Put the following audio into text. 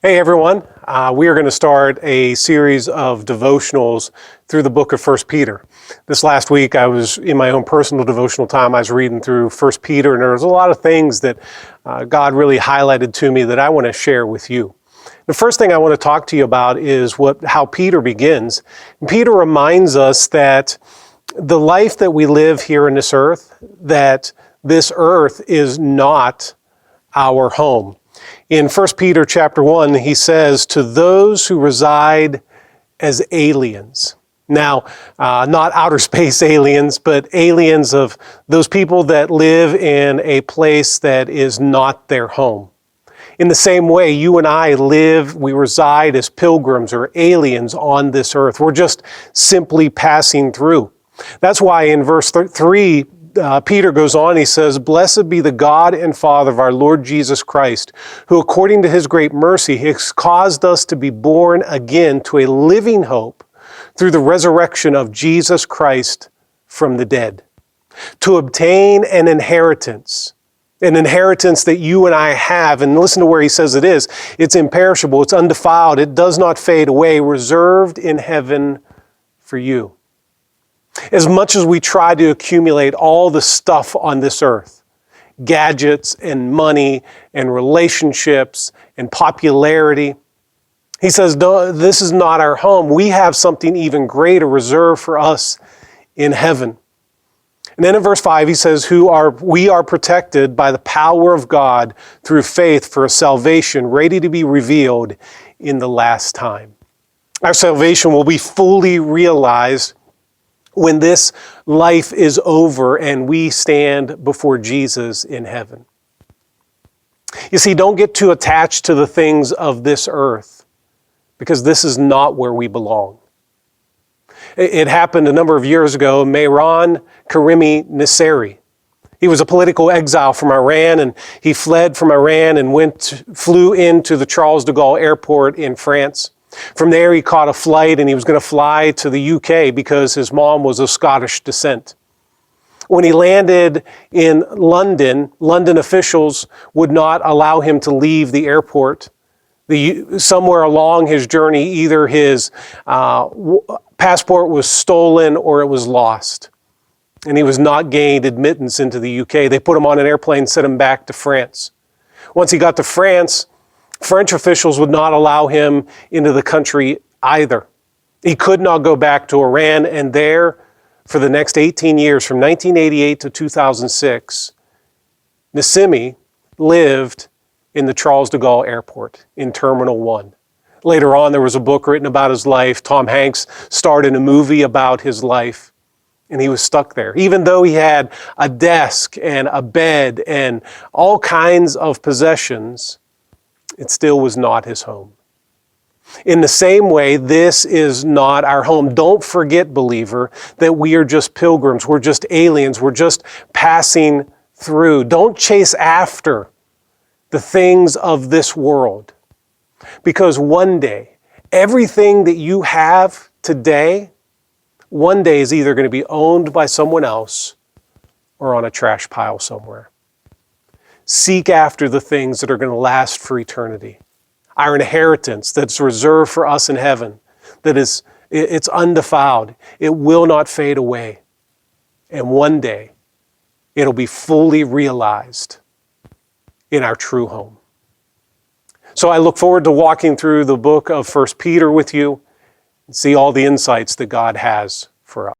Hey everyone, we are going to start a series of devotionals through the book of 1 Peter. This last week I was in my own personal devotional time. I was reading through 1 Peter and there was a lot of things that God really highlighted to me that I want to share with you. The first thing I want to talk to you about is how Peter begins. Peter reminds us that the life that we live here on this earth, that this earth is not our home. In 1 Peter chapter 1, he says, to those who reside as aliens. Now, not outer space aliens, but aliens of those people that live in a place that is not their home. In the same way, you and I we reside as pilgrims or aliens on this earth. We're just simply passing through. That's why in verse 3, Peter goes on, he says, blessed be the God and Father of our Lord Jesus Christ, who according to his great mercy has caused us to be born again to a living hope through the resurrection of Jesus Christ from the dead, to obtain an inheritance that you and I have. And listen to where he says it is. It's imperishable, it's undefiled, it does not fade away, reserved in heaven for you. As much as we try to accumulate all the stuff on this earth, gadgets and money and relationships and popularity, he says, no, this is not our home. We have something even greater reserved for us in heaven. And then in verse 5, he says, we are protected by the power of God through faith for a salvation ready to be revealed in the last time. Our salvation will be fully realized when this life is over and we stand before Jesus in heaven. You see, don't get too attached to the things of this earth, because this is not where we belong. It happened a number of years ago. Mehran Karimi Nasseri, he was a political exile from Iran, and he fled from Iran and flew into the Charles de Gaulle airport in France. From there, he caught a flight and he was going to fly to the UK because his mom was of Scottish descent. When he landed in London, London officials would not allow him to leave the airport. Somewhere along his journey, either his passport was stolen or it was lost, and he was not gained admittance into the UK. They put him on an airplane, sent him back to France. Once he got to France, French officials would not allow him into the country either. He could not go back to Iran, and there, for the next 18 years, from 1988 to 2006, Nassimi lived in the Charles de Gaulle airport in Terminal 1. Later on, there was a book written about his life. Tom Hanks starred in a movie about his life, and he was stuck there. Even though he had a desk and a bed and all kinds of possessions, it still was not his home. In the same way, this is not our home. Don't forget, believer, that we are just pilgrims. We're just aliens. We're just passing through. Don't chase after the things of this world, because one day, everything that you have today, one day is either going to be owned by someone else or on a trash pile somewhere. Seek after the things that are going to last for eternity. Our inheritance that's reserved for us in heaven, it's undefiled. It will not fade away. And one day, it'll be fully realized in our true home. So I look forward to walking through the book of 1 Peter with you and see all the insights that God has for us.